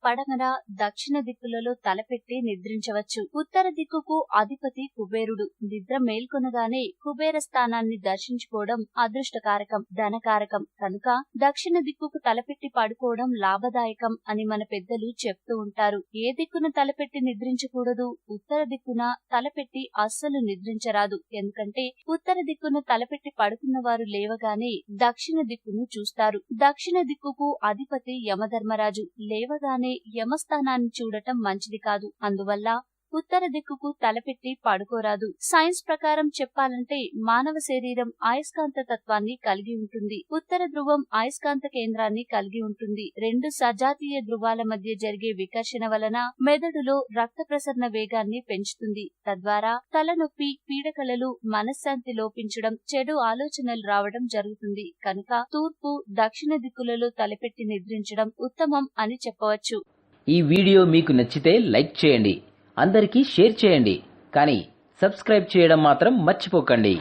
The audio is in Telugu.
పడమర, దక్షిణ దిక్కులలో తలపెట్టి నిద్రించవచ్చు. ఉత్తర దిక్కుకు అధిపతి కుబేరుడు. నిద్ర మేల్కొనగానే కుబేర స్థానాన్ని దర్శించుకోవడం అదృష్టకారకం, ధనకారకం కనుక దక్షిణ దిక్కుకు తలపెట్టి పడుకోవడం లాభదాయకం అని మన పెద్దలు చెప్తూ ఉంటారు. ఏ దిక్కున తలపెట్టి నిద్రించకూడదు? ఉత్తర దిక్కున తలపెట్టి అస్సలు నిద్రించరాదు. ఎందుకంటే ఉత్తర దిక్కున తలపెట్టి పడుకున్న వారు లేవగానే దక్షిణ దిక్కును చూస్తారు. దక్షిణ దిక్కుకు అధిపతి యమధర్మరాజు. లేవగానే యమస్థానాన్ని చూడటం మంచిది కాదు. అందువల్ల ఉత్తర దిక్కుకు తలపెట్టి పడుకోరాదు. సైన్స్ ప్రకారం చెప్పాలంటే మానవ శరీరం అయస్కాంత తత్వాన్ని కలిగి ఉంటుంది. ఉత్తర ధ్రువం అయస్కాంత కేంద్రాన్ని కలిగి ఉంటుంది. రెండు సజాతీయ ధృవాల మధ్య జరిగే వికర్షణ వలన మెదడులో రక్త ప్రసరణ వేగాన్ని పెంచుతుంది. తద్వారా తలనొప్పి, పీడకలలు, మనశ్శాంతి లోపించడం, చెడు ఆలోచనలు రావడం జరుగుతుంది. కనుక తూర్పు, దక్షిణ దిక్కులలో తలపెట్టి నిద్రించడం ఉత్తమం అని చెప్పవచ్చు. ఈ వీడియో మీకు నచ్చితే లైక్ చేయండి, అందరికీ షేర్ చేయండి, కానీ సబ్స్క్రైబ్ చేయడం మాత్రం మర్చిపోకండి.